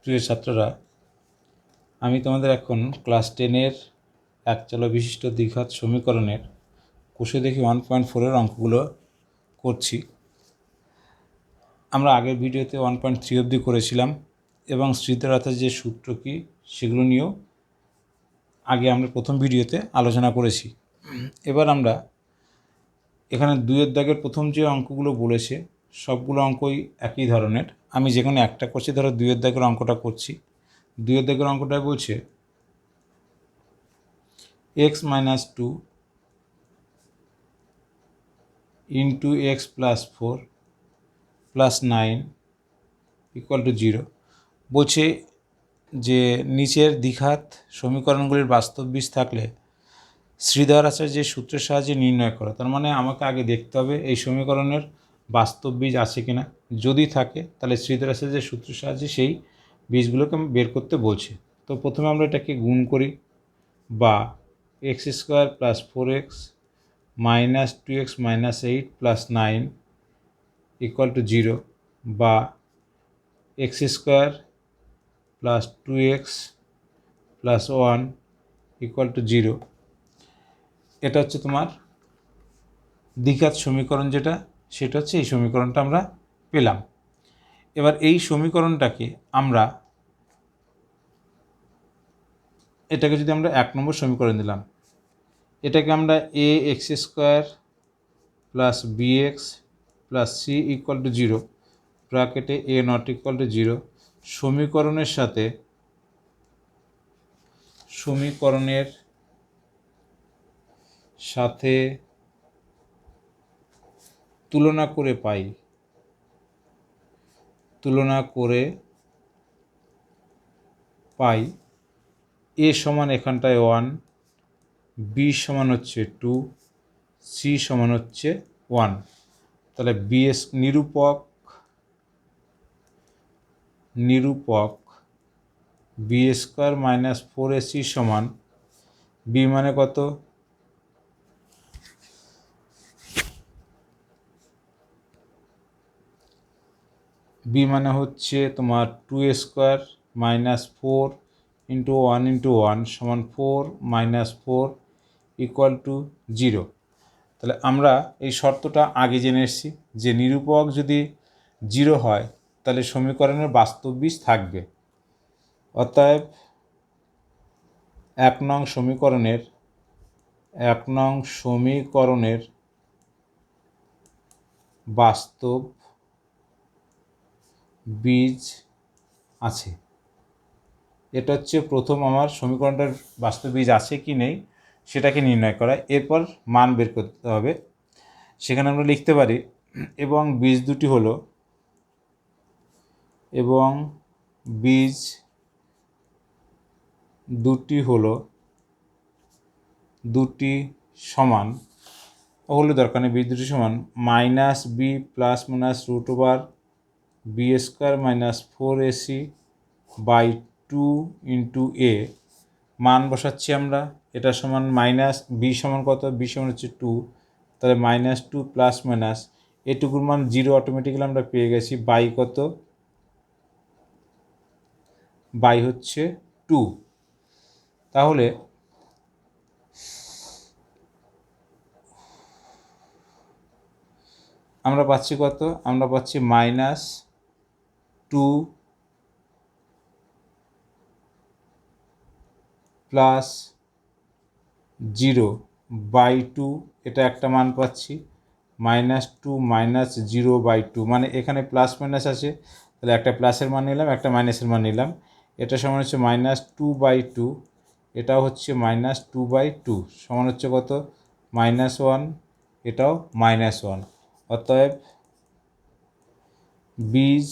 প্রিয় ছাত্ররা, আমি তোমাদের এখন ক্লাস 10-এর একচলা বিশিষ্ট দ্বিঘাত সমীকরণের কোষে দেখি 1.4-এর অঙ্কগুলো করছি। আমরা আগের ভিডিওতে 1.3 অবধি করেছিলাম এবং শ্রীধরাতের যে সূত্র কী সেগুলো নিয়েও আগে আমরা প্রথম ভিডিওতে আলোচনা করেছি। এবার আমরা এখানে 2-এর দাগের প্রথম যে অঙ্কগুলো বলেছে সবগুলো অঙ্কই একই ধরনের। আমি যে কোনো একটা করছি, ধরো 2-এর দাগের অঙ্কটা করছি। 2-এর দাগের অঙ্কটা বলছে x - 2 into x plus 4 plus 9 equal to 0। বলছে যে নিচের দ্বিঘাত সমীকরণগুলির বাস্তব বীজ থাকলে শ্রীধর আচার্যের সূত্রের সাহায্যে নির্ণয় করো। তার মানে আমাকে আগে দেখতে হবে এই সমীকরণের বাস্তব বীজ আছে কিনা। যদি থাকে তাহলে শ্রীধর আচার্যের সূত্রের সাহায্যে সেই বীজগুলোকে বের করতে বলছে। তো প্রথমে আমরা এটাকে গুণ করি, বা x² + 4x - 2x - 8 + 9 equal to 0, বা x² + 2x + 1 equal to 0। এটা হচ্ছে তোমার দ্বিঘাত সমীকরণ, যেটা সেটা হচ্ছে এই সমীকরণটা আমরা পেলাম। এবার এই সমীকরণটাকে আমরা এটাকে যদি আমরা 1 নম্বর সমীকরণ দিলাম, এটাকে আমরা ax² + bx + c equal to 0 ব্র্যাকেটে a not equal to 0 সমীকরণের সাথে তুলনা করে পাই a সমান এখানটায় 1, b সমান হচ্ছে 2, c সমান হচ্ছে 1। তাহলে bs নিরূপক b² - 4ac সমান b মানে কত, b মানে হচ্ছে তোমার 2a² - 4 × 1 × 1 সমান 4 - 4 equal to 0। তাহলে আমরা এই শর্তটা আগে জেনে এসেছি যে নিরূপক যদি 0 হয় তাহলে সমীকরণের বাস্তব বীজ থাকবে। অতএব 1 নং সমীকরণের বাস্তব বীজ আছে। এটা হচ্ছে প্রথম আমার সমীকরণটার বাস্তব বীজ আছে কি নেই সেটাকে নির্ণয় করা। এরপর মান বের করতে হবে। সেখানে আমরা লিখতে পারি এবং বীজ দুটি সমান হলে দরকার নেই, বীজ দুটি সমান -b ± √b² - 4ac/2 × a। মান বসাচ্ছি আমরা। এটা সমান b সমান কত, b সমান হচ্ছে 2, তাহলে -2 ± এটুকুর মান 0 অটোমেটিক্যালি আমরা পেয়ে গেছি। বাই কত, বাই হচ্ছে 2। তাহলে আমরা পাচ্ছি কত, আমরা পাচ্ছি -2 + 0/2, এটা একটা মান পাচ্ছি। -2 - 0/2 মানে এখানে প্লাস মাইনাস আছে, তাহলে একটা প্লাসের মান নিলাম, একটা মাইনাসের মান নিলাম। এটা সমান হচ্ছে -2/2, এটাও হচ্ছে -2/2 সমান হচ্ছে কত, -1, এটাও -1। অতএব বীজ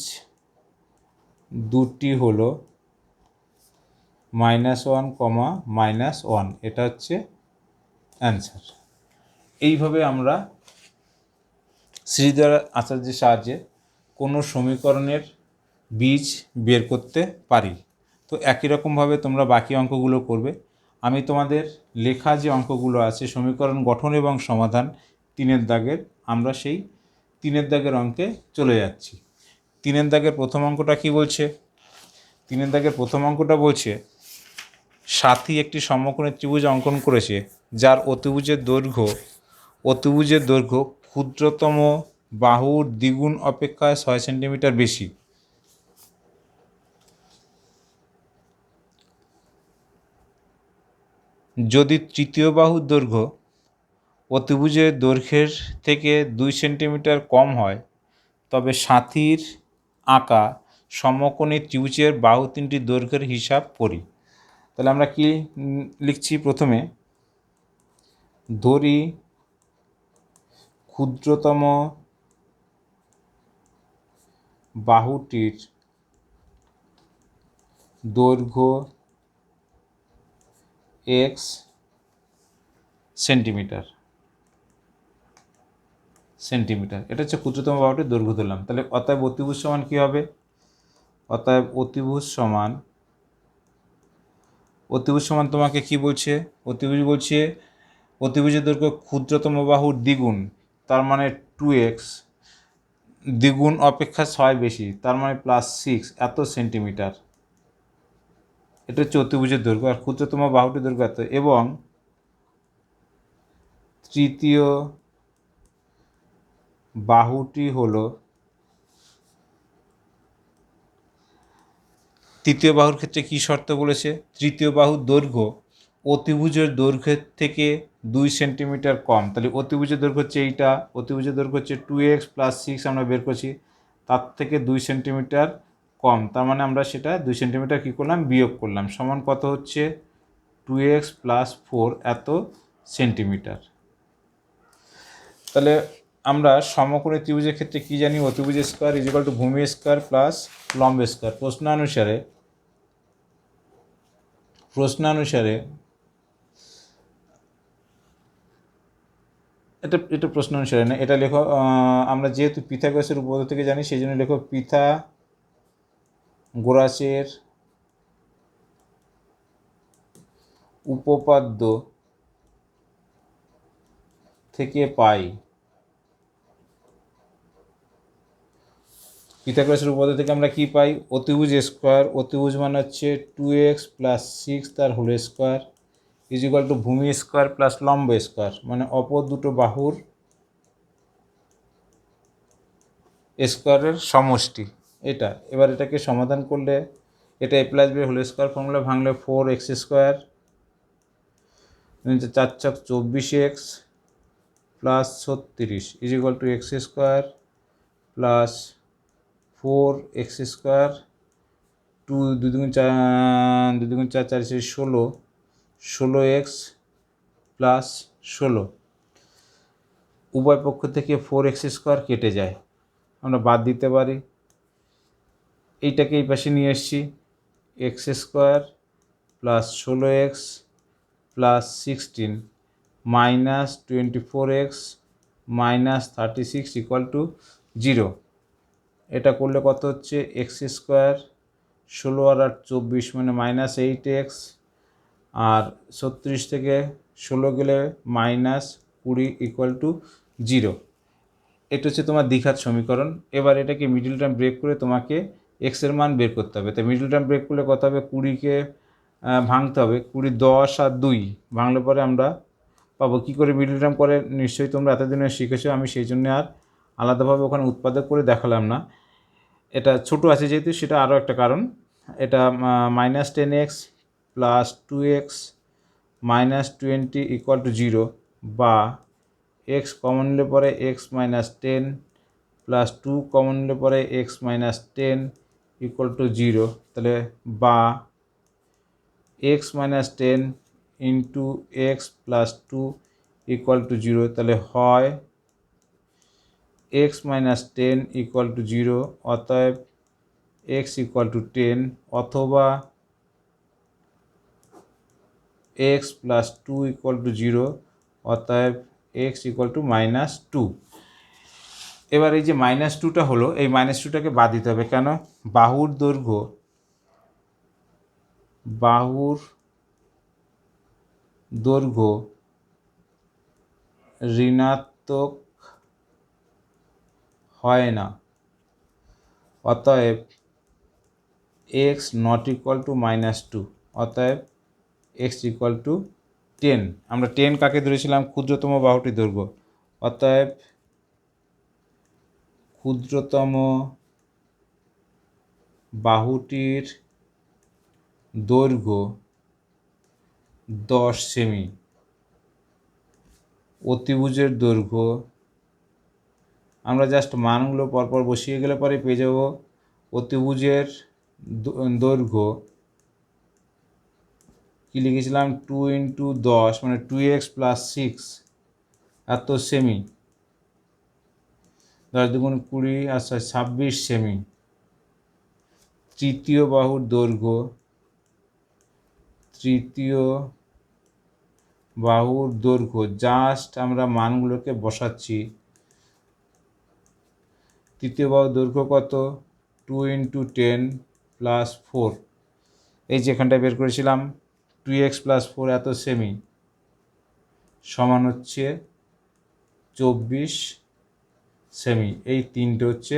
দুটি হলো -1, -1। এটা হচ্ছে অ্যান্সার। এইভাবে আমরা শ্রীধর আচার্যের সাহায্যে কোনো সমীকরণের বীজ বের করতে পারি। তো একই রকমভাবে তোমরা বাকি অঙ্কগুলো করবে। আমি তোমাদের লেখা যে অঙ্কগুলো আছে সমীকরণ গঠন এবং সমাধান 3-এর দাগের, আমরা সেই 3-এর দাগের অঙ্কে চলে যাচ্ছি। 3-এর দাগের প্রথম অঙ্কটা কি বলছে, 3 দাগের প্রথম অঙ্কটা বলছে সাথী একটি সমকোণী ত্রিভুজ অঙ্কন করেছে যার অতিভুজের দৈর্ঘ্য ক্ষুদ্রতম বাহুর দ্বিগুণ অপেক্ষা 6 সেন্টিমিটার বেশি। যদি তৃতীয় বাহুর দৈর্ঘ্য অতিভুজের দৈর্ঘ্যের থেকে 2 সেন্টিমিটার কম হয় তবে সাথীর আঁকা সমকোণী ত্রিভুজের বাহু তিনটির দৈর্ঘ্যের হিসাব করি। তাহলে আমরা কি লিখছি? প্রথমে ধরি ক্ষুদ্রতম বাহুটির দৈর্ঘ্য x সেন্টিমিটার। এটা হচ্ছে ক্ষুদ্রতম বাহুটির দৈর্ঘ্য ধরলাম। তাহলে অতএব অতিভুজ সমান কী হবে? অতএব অতিভুজ সমান তোমাকে কি বলছে? অতিভুজ বলছে অতিভুজের দৈর্ঘ্য ক্ষুদ্রতম বাহুর দ্বিগুণ, তার মানে 2x, দ্বিগুণ অপেক্ষা 6 বেশি, তার মানে +6 এত সেন্টিমিটার। এটা হচ্ছে অতিভুজের দৈর্ঘ্য। আর ক্ষুদ্রতম বাহুটির দৈর্ঘ্য এত, এবং তৃতীয় বাহুটি হলো তৃতীয় বাহুর ক্ষেত্রে কী শর্ত বলেছে? তৃতীয় বাহুর দৈর্ঘ্য অতিভুজের দৈর্ঘ্যের থেকে 2 সেন্টিমিটার কম। তাহলে অতিভুজের দৈর্ঘ্য হচ্ছে এইটা, অতিভুজের দৈর্ঘ্য হচ্ছে 2x + 6 আমরা বের করছি, তার থেকে 2 সেন্টিমিটার কম। তার মানে আমরা সেটা 2 সেন্টিমিটার কী করলাম? বিয়োগ করলাম। সমান কত হচ্ছে? 2x + 4 এত সেন্টিমিটার। তাহলে আমরা সমকোণী ত্রিভুজের ক্ষেত্রে কী জানি? অতিভুজ স্কোয়ার = ভূমি স্কোয়ার প্লাস লম্ব স্কোয়ার। প্রশ্নানুসারে এটা প্রশ্ন অনুসারে না, এটা লেখো। আমরা যেহেতু পিথাগোরাসের উপপাদ্য থেকে জানি সেই জন্য লেখো পিথাগোরাসের উপপাদ্য থেকে পাই। পিথাগোরাসের উপপাদ্য থেকে আমরা কি পাই? অতিভুজ স্কোয়ার, অতিভুজ মানে হচ্ছে 2x + 6 তার হোল স্কোয়ার = ভূমি স্কোয়ার প্লাস লম্ব স্কোয়ার, মানে অপর দুটো বাহুর স্কোয়ারের সমষ্টি এটা। এবার এটাকে সমাধান করলে এটা a + b whole square formula ভাঙলে 4x² 4 × 24x + 36 = x² + 4x², 2 2 × 4 2 × 4 4 16 16x + 16। উভয় পক্ষ থেকে 4x² কেটে যায়, আমরা বাদ দিতে পারি। এইটাকে এই পাশে নিয়ে এসছি, x² + 16x + 16 -24x - 36 = 0। এটা করলে কত হচ্ছে? x² 16 আর 8 24 মানে -8x, আর 36 থেকে 16 গেলে -20 = 0। এটা হচ্ছে তোমার দ্বিঘাত সমীকরণ। এবার এটাকে মিডল টার্ম ব্রেক করে তোমাকে x এর মান বের করতে হবে। তাই মিডল টার্ম ব্রেক করলে কত হবে? 20কে ভাঙতে হবে, 20 10 আর 2 ভাঙলে পরে আমরা পাবো। কী করে মিডল টার্ম করে নিশ্চয়ই তোমরা এতদিনে শিখেছো, আমি সেই জন্য আর আলাদাভাবে ওখানে উৎপাদক করে দেখালাম না। এটা ছোট আছে যেহেতু সেটা আরও একটা কারণ। এটা -10x + 2x - 20 = 0, বা x কমন নিলে পরে x - 10 + 2 কমন নিলে পরে x - 10 = 0। তাহলে বা x - 10 × x + 2 = 0। তাহলে হয় x - 10 = 0, অতএব x = 10, অথবা x + 2 = 0, অতএব x = -2। এবার এই যে -2টা হলো, এই -2টাকে বাদ দিতে হবে। কেন? বাহুর দৈর্ঘ্য ঋণাত্মক হয় না, অতএব এক্স নট ইকুয়াল টু -2, অতএব এক্স ইকুয়াল টু 10। আমরা 10 কাকে ধরেছিলাম? ক্ষুদ্রতম বাহুটির দৈর্ঘ্য। অতএব ক্ষুদ্রতম বাহুটির দৈর্ঘ্য 10 সেমি। অতিভুজের দৈর্ঘ্য, আমরা জাস্ট মানগুলো পরপর বসিয়ে গেলে পরে পেয়ে যাব অতিভুজের দৈর্ঘ্য কী লিখেছিলাম? 2 × 10 মানে 2x + 6 এত সেমি। 10 × 2 = 20, আচ্ছা 26 সেমি। তৃতীয় বাহুর দৈর্ঘ্য, তৃতীয় বাহুর দৈর্ঘ্য জাস্ট আমরা মানগুলোকে বসাচ্ছি। তৃতীয় বাহুর দৈর্ঘ্য কত? 2 × 10 + 4, এই যেখানটা বের করেছিলাম 2x + 4 এত সেমি, সমান হচ্ছে 24 সেমি। এই তিনটে হচ্ছে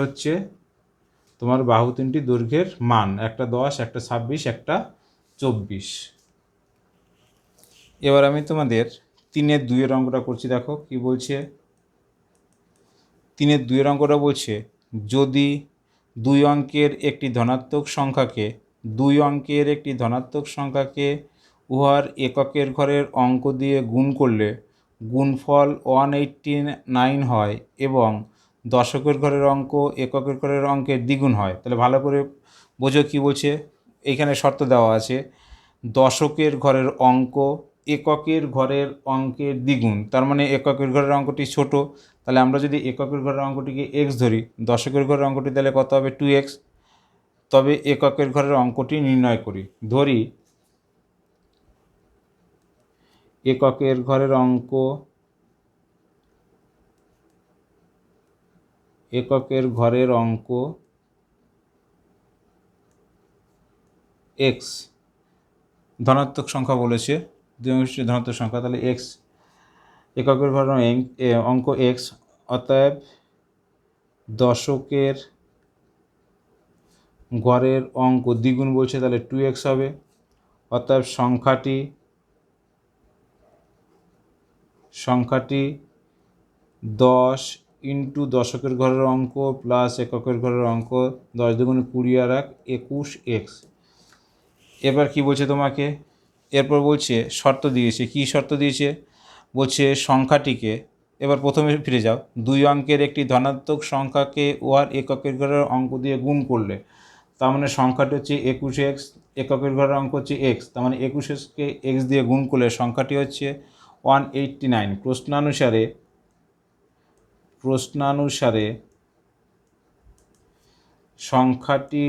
হচ্ছে তোমার বাহু তিনটি দৈর্ঘ্যের মান, একটা 10, একটা 26, একটা 24। এবার আমি তোমাদের 3-2 অঙ্কটা করছি। দেখো কি বলছে। 3-2 অঙ্কটা বলছে, যদি দুই অঙ্কের একটি ধনাত্মক সংখ্যাকে উহার এককের ঘরের অঙ্ক দিয়ে গুণ করলে গুণফল 189 হয় এবং দশকের ঘরের অঙ্ক এককের ঘরের অঙ্কের দ্বিগুণ হয়। তাহলে ভালো করে বোঝো কী বলছে। এইখানে শর্ত দেওয়া আছে, দশকের ঘরের অঙ্ক এককের ঘরের অঙ্কের দ্বিগুণ, তার মানে এককের ঘরের অঙ্কটি ছোট, তাহলে আমরা যদি এককের ঘরের অঙ্কটিকে x ধরি, দশকের ঘরের অঙ্কটি তাহলে কত হবে? 2x। তবে এককের ঘরের অঙ্কটি নির্ণয় করি। ধরি এককের ঘরের অঙ্ক x, ধনাত্মক সংখ্যা বলেছে, দুই অংশটি ধনাত্মক সংখ্যা, তাহলে x এককের ঘরের অঙ্ক x, অতএব দশকের ঘরের অঙ্ক দ্বিগুণ বলছে, তাহলে 2x হবে। অতএব সংখ্যাটি 10 × দশকের ঘরের অঙ্ক প্লাস এককের ঘরের অঙ্ক, 10 × 2 = 20 আর 1 21x। এবার কি বলছে তোমাকে? এরপর বলছে শর্ত দিয়েছে। কি শর্ত দিয়েছে? বলছে সংখ্যাটিকে, এবার প্রথমে ফিরে যাও, দুই অঙ্কের একটি ধনাত্মক সংখ্যাকে উহার এককের ঘরের অঙ্ক দিয়ে গুণ করলে, তার মানে সংখ্যাটি হচ্ছে 21x, এককের ঘরের অঙ্ক হচ্ছে x, তার মানে 21কে x দিয়ে গুণ করলে সংখ্যাটি হচ্ছে 189। প্রশ্নানুসারে সংখ্যাটি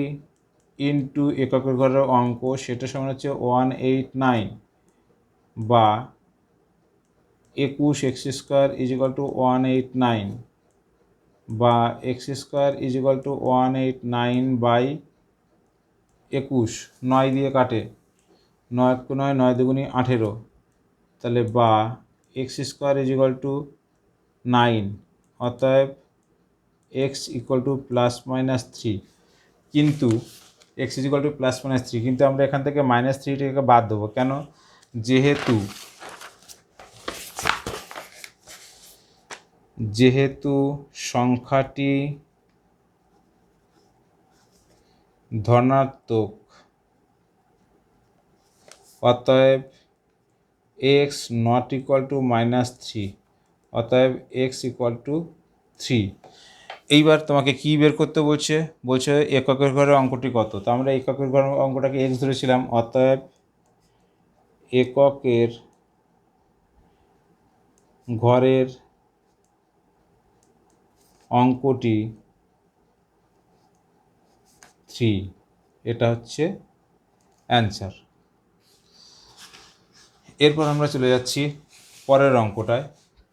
ইন্টু এককের ঘরের অঙ্ক, সেটা সমান হচ্ছে 189 বা 21x² = 189 বা x² = 189/21। 9 দিয়ে কাটে, 9 × 9 = 9 × 2 = 18, তাহলে বা x² = 9, অতএব x = ±3। কিন্তু x = ±3, কিন্তু আমরা এখান থেকে -3টাকে বাদ দেবো। কেন? যেহেতু সংখ্যাটি ধনাত্মক, অতএব x not equal to -3, অতএব x = 3। এইবার তোমাকে কি বের করতে বলছে? বলছে এককের ঘরের অঙ্কটি কত। তো আমরা এককের ঘরের অঙ্কটাকে x ধরেছিলাম, অতএব এককের ঘরের অঙ্কটি 3। এটা হচ্ছে অ্যান্সার। এরপর আমরা চলে যাচ্ছি পরের অঙ্কটায়।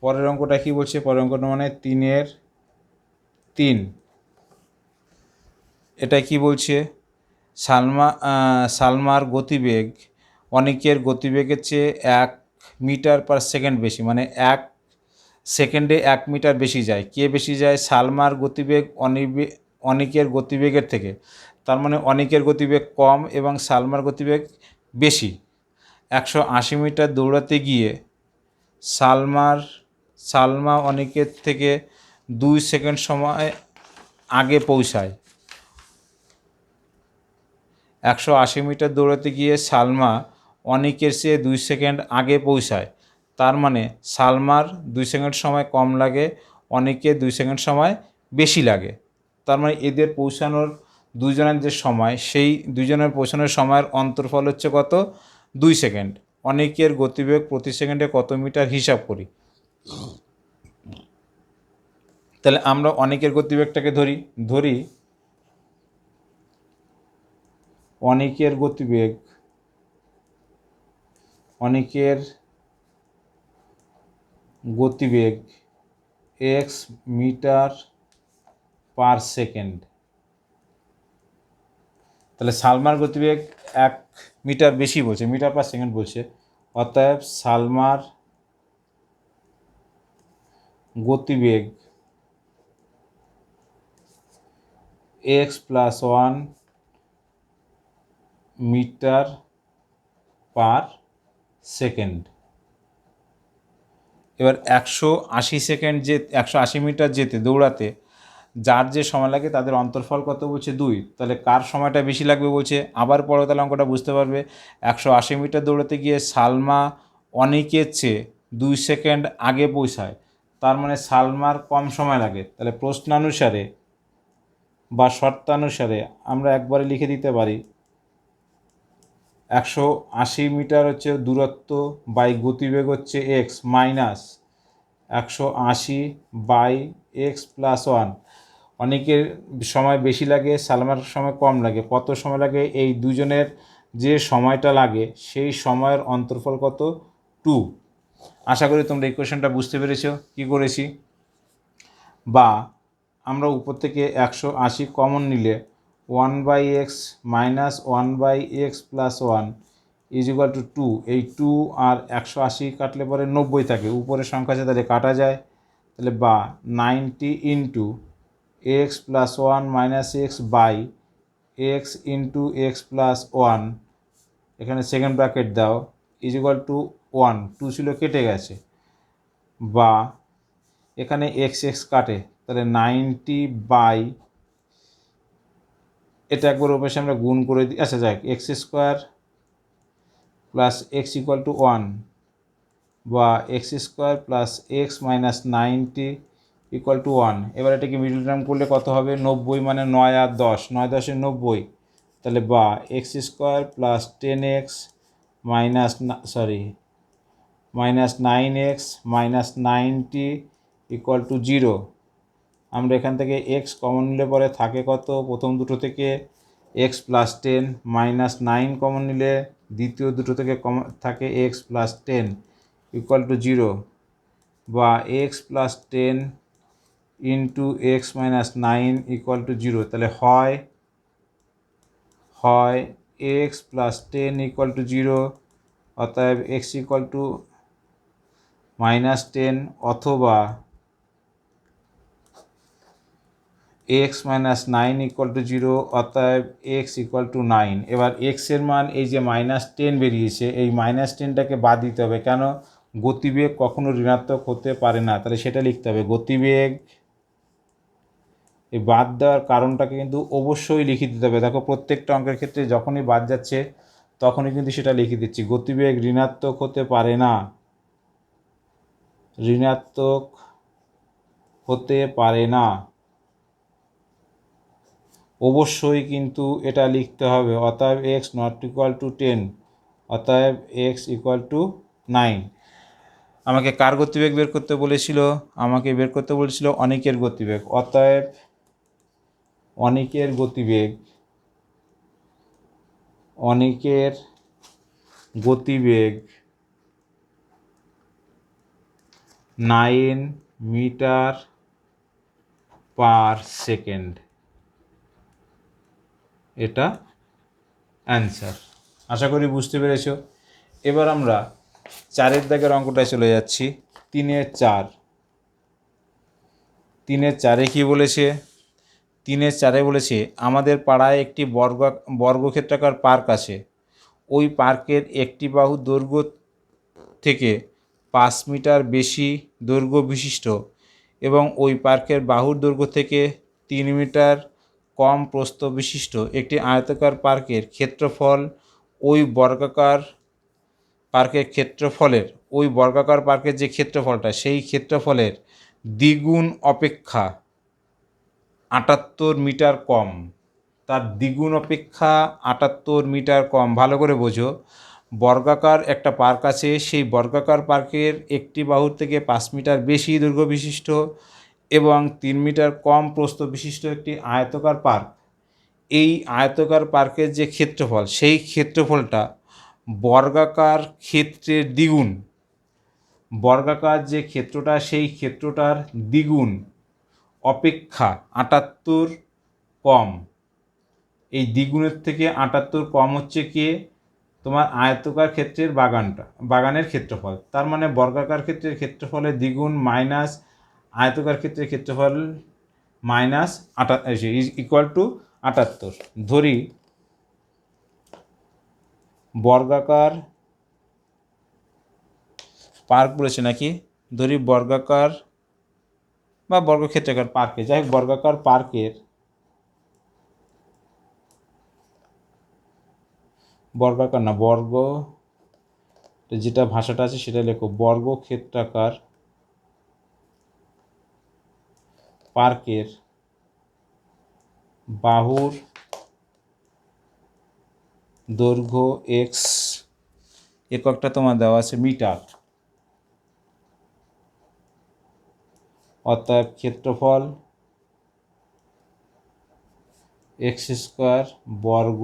পরের অঙ্কটা কি বলছে? পরের অঙ্কটা মানে 3-3। এটা কি বলছে? সালমার গতিবেগ অনিকের গতিবেগের চেয়ে 1 মিটার/সেকেন্ড বেশি, মানে 1 সেকেন্ডে 1 মিটার বেশি যায়। কে বেশি যায়? সালমার গতিবেগ অনিকের গতিবেগের থেকে। তার মানে অনিকের গতিবেগ কম এবং সালমার গতিবেগ বেশি। 180 মিটার দৌড়াতে গিয়ে সালমা অনিকের থেকে 2 সেকেন্ড সময় আগে পৌঁছায়। 180 মিটার দৌড়াতে গিয়ে সালমা অনিকের চেয়ে 2 সেকেন্ড আগে পৌঁছায়। তার মানে সালমার 2 সেকেন্ড সময় কম লাগে, অনিকের 2 সেকেন্ড সময় বেশি লাগে। তার মানে এদের পৌঁছানোর দুজনের যে সময়, সেই দুজনের পৌঁছানোর সময়ের অন্তরফল হচ্ছে কত? 2 সেকেন্ড। অনিকের গতিবেগ প্রতি সেকেন্ডে কত মিটার হিসাব করি। তাহলে আমরা অনিকের গতিবেগটাকে ধরি অনিকের গতিবেগ x মিটার পার সেকেন্ড। তাহলে সালমার গতিবেগ 1 মিটার বেশি বলছে, মিটার পার সেকেন্ড বলছে। অতএব সালমার গতিবেগ x + 1 মিটার পার সেকেন্ড। এবার 180 মিটার যেতে দৌড়াতে যার যে সময় লাগে তাদের অন্তরফল কত বলছে? 2। তাহলে কার সময়টা বেশি লাগবে বলছে? আবার পরে তাহলে অঙ্কটা বুঝতে পারবে। 180 মিটার দৌড়াতে গিয়ে সালমা অনিকের চেয়ে 2 সেকেন্ড আগে পৌঁছায়। তার মানে সালমার কম সময় লাগে। তাহলে প্রশ্নানুসারে বা শর্তানুসারে আমরা একবারে লিখে দিতে পারি 180 মিটার হচ্ছে দূরত্ব বাই গতিবেগ হচ্ছে x মাইনাস 180 বাই x + 1। অনেকের সময় বেশি লাগে, সালমার সময় কম লাগে। কত সময় লাগে? এই দুজনের যে সময়টা লাগে সেই সময়ের অন্তরফল কত? 2। আশা করি তোমরা এই কোয়েশ্চেনটা বুঝতে পেরেছো কী করেছি। বা আমরা উপর থেকে 180 কমন নিলে 1/x মাইনাস 1/x + 1 = 2। এই 2 আর 180 কাটলে পরে 90 থাকে, উপরের সংখ্যা আছে তাহলে কাটা যায়। তাহলে বা 90 × x + 1 minus x by x × x + 1, এখানে সেকেন্ড ব্র্যাকেট দাও, = 1। 2 ছিল কেটে গেছে। বা এখানে x কাটে, তাহলে 90 বাই, এটা একবার ওপাশে আমরা গুণ করে দিই। আচ্ছা যাক, x² + x = 1 বা x² + x - 90 = 1। এবার এটাকে মিডল টার্ম করলে কত হবে? 90 মানে 9 আর 10, 9 10 90। তাহলে বা x² + 10x -9x - 90 = 0। আমরা এখান থেকে x কমন নিলে পরে থাকে কত? প্রথম দুটো থেকে x + 10 -9 কমন নিলে দ্বিতীয় দুটো থেকে থাকে x + 10 = 0। বা x + 10 × x - 9 = 0। তাহলে হয় x + 10 = 0, অতএব x = -10, অথবা x - 9 = 0, অতএব x = 9। এবার x এর মান এই যে -10 বেরিয়েছে, এই -10টাকে বাদ দিতে হবে। কেন? গতিবেগ কখনো ঋণাত্মক হতে পারে না, তাহলে সেটা লিখতে হবে। গতিবেগ, এই বাদ দেওয়ার কারণটাকে কিন্তু অবশ্যই লিখে দিতে হবে। দেখো প্রত্যেকটা অঙ্কের ক্ষেত্রে যখনই বাদ যাচ্ছে তখনই কিন্তু সেটা লিখে দিচ্ছি। গতিবেগ ঋণাত্মক হতে পারে না, ঋণাত্মক হতে পারে না, অবশ্যই কিন্তু এটা লিখতে হবে। অতএব x ≠ 10, অতএব x = 9। আমাকে কার গতিবেগ বের করতে বলেছিল? আমাকে বের করতে বলেছিল অনিকের গতিবেগ। অতএব অনিকের গতিবেগ 9 মিটার পার সেকেন্ড। এটা অ্যান্সার। আশা করি বুঝতে পেরেছ। এবার আমরা 4-এর দাগের অঙ্কটায় চলে যাচ্ছি। 3-এর 4। 3-এর 4-এ কী বলেছে? 3-4 বলেছে আমাদের পাড়ায় একটি বর্গক্ষেত্রাকার পার্ক আছে। ওই পার্কের একটি বাহুর দৈর্ঘ্য থেকে 5 মিটার বেশি দৈর্ঘ্য বিশিষ্ট এবং ওই পার্কের বাহুর দৈর্ঘ্য থেকে 3 মিটার কম প্রস্থ বিশিষ্ট একটি আয়তাকার পার্কের ক্ষেত্রফল ওই বর্গাকার পার্কের যে ক্ষেত্রফলটা সেই ক্ষেত্রফলের দ্বিগুণ অপেক্ষা 78 মিটার কম। তার দ্বিগুণ অপেক্ষা 78 মিটার কম। ভালো করে বোঝো, বর্গাকার একটা পার্ক আছে, সেই বর্গাকার পার্কের একটি বাহুর থেকে 5 মিটার বেশি দৈর্ঘ্য বিশিষ্ট এবং 3 মিটার কম প্রস্থ বিশিষ্ট একটি আয়তাকার পার্ক। এই আয়তাকার পার্কের যে ক্ষেত্রফল সেই ক্ষেত্রফলটা বর্গাকার ক্ষেত্রের দ্বিগুণ। বর্গাকার যে ক্ষেত্রটা সেই ক্ষেত্রটার দ্বিগুণ অপেক্ষা 78 কম। এই দ্বিগুণের থেকে 78 কম হচ্ছে কি তোমার আয়তাকার ক্ষেত্রের বাগানের ক্ষেত্রফল। তার মানে বর্গাকার ক্ষেত্রের ক্ষেত্রফলের দ্বিগুণ মাইনাস আয়তাকার ক্ষেত্রের ক্ষেত্রফল মাইনাস ইকুয়াল টু 78। ধরি বর্গাকার পার্ক বলেছে নাকি, ধরি বর্গাকার বা বর্গক্ষেত্রাকার পার্কে, যাই হোক বর্গাকার পার্কের বর্গাকার না বর্গ যেটা ভাষাটা আছে সেটা লেখো, বর্গক্ষেত্রাকার পার্কের বাহুর দৈর্ঘ্য x, এককটা তোমার দেওয়া আছে মিটার, অর্থাৎ ক্ষেত্রফল x² বর্গ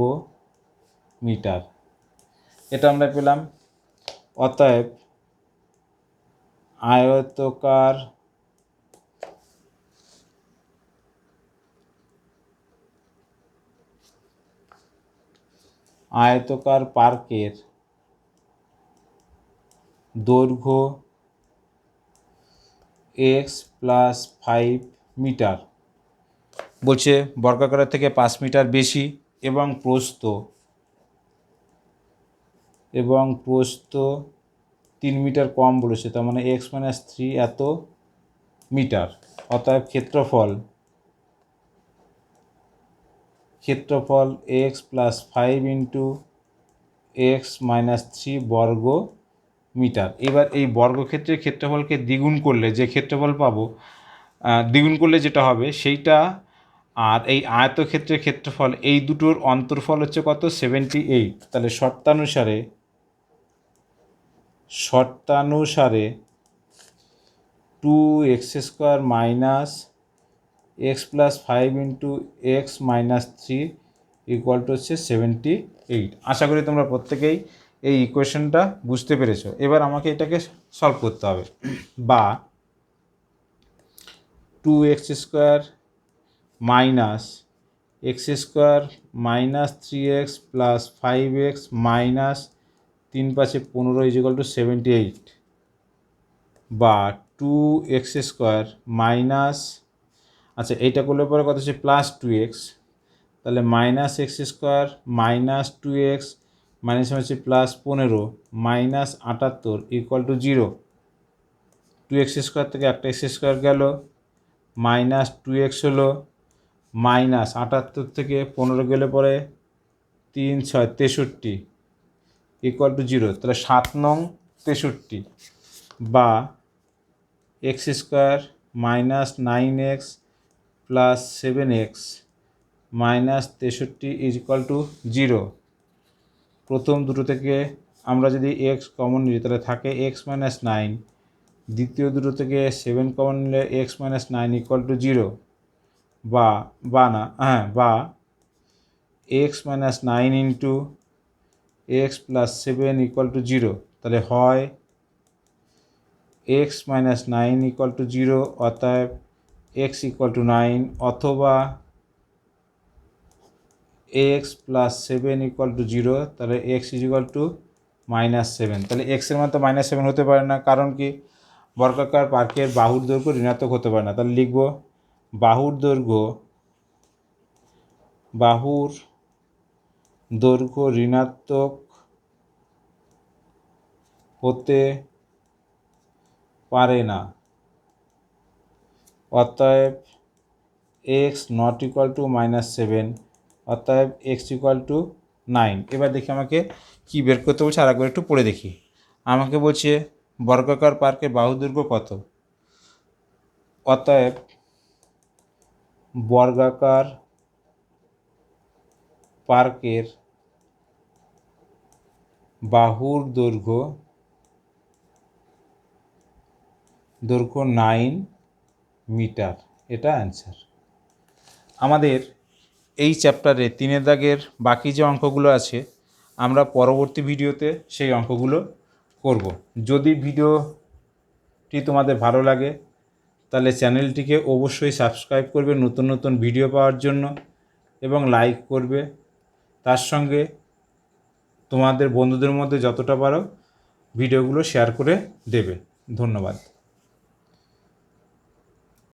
মিটার। এটা আমরা পেলাম। অতএব আয়তাকার পার্কের দৈর্ঘ্য x+5 মিটার। বলছে বর্গাকারের থেকে 5 মিটার বেশি এবং প্রস্থ 3 মিটার কম বলেছে, তার মানে x-3 এত মিটার। অতএব ক্ষেত্রফল x+5 ইন্টু x-3 বর্গ মিটার। এবার এই বর্গক্ষেত্রের ক্ষেত্রফলকে দ্বিগুণ করলে যে ক্ষেত্রফল পাবো, দ্বিগুণ করলে যেটা হবে সেইটা, আর এই আয়তক্ষেত্রের ক্ষেত্রফল এই দুটোর অন্তর্ফল হচ্ছে কত, 78। তাহলে শর্তানুসারে 2x² minus x+5 into x-3 equal to হচ্ছে 78। আশা করি তোমরা প্রত্যেকেই এই ইকুয়েশনটা বুঝতে পেরেছো। এবার আমাকে এটাকে সলভ করতে হবে। বা 2x² minus x² minus 3x plus 5x minus 3×5 equal to 78, বা 2x² মাইনাস, আচ্ছা এইটা করলে পরে কত হচ্ছে প্লাস 2x, তাহলে minus x² minus 2x minus হচ্ছে plus 15 minus 78 equal to 0। 2x² থেকে একটা x² গেল, মাইনাস 2x হলো, মাইনাস 78 থেকে 15 গেলে পরে 3×6 63 ইকুয়াল টু 0। তাহলে 7 নং 63, বা x² minus 9x plus 7x minus 63 equal to 0। প্রথম দুটো থেকে আমরা যদি x কমন নিই তাহলে থাকে x-9, দ্বিতীয় দুটো থেকে 7 কমন নিলে x-9 ইকুয়াল টু 0, বা x-9 into x+7 equal to 0। তাহলে হয় x-9 ইকুয়াল টু 0, অতএব x ইকুয়াল টু 9, অথবা x+7 ইকুয়াল টু 0, তাহলে x ইকুয়াল টু -7। তাহলে x এর মান তো -7 হতে পারে না, কারণ কি বর্গাকার পার্কের বাহুর দৈর্ঘ্য ঋণাত্মক হতে পারে না। তাহলে লিখব বাহুর দৈর্ঘ্য বাহুর দৈর্ঘ্য ঋণাত্মক হতে পারে না, অতএব এক্স নট ইকুয়াল টু -7, অতএব এক্স ইকুয়াল টু 9। এবার দেখি আমাকে কি বের করতে বলছে, আরেকবার একটু পড়ে দেখি। আমাকে বলছে বর্গাকার পার্কের বাহু দৈর্ঘ্য কত, অতএব বর্গাকার পার্কের বাহুর দৈর্ঘ্য 9 মিটার। এটা অ্যান্সার। আমাদের এই চ্যাপ্টারে 3 দাগের বাকি যে অঙ্কগুলো আছে আমরা পরবর্তী ভিডিওতে সেই অঙ্কগুলো করব। যদি ভিডিওটি তোমাদের ভালো লাগে তাহলে চ্যানেলটিকে অবশ্যই সাবস্ক্রাইব করবে নতুন নতুন ভিডিও পাওয়ার জন্য, এবং লাইক করবে। তার সঙ্গে তোমাদের বন্ধুদের মধ্যে যতটা পারো ভিডিওগুলো শেয়ার করে দেবে। ধন্যবাদ।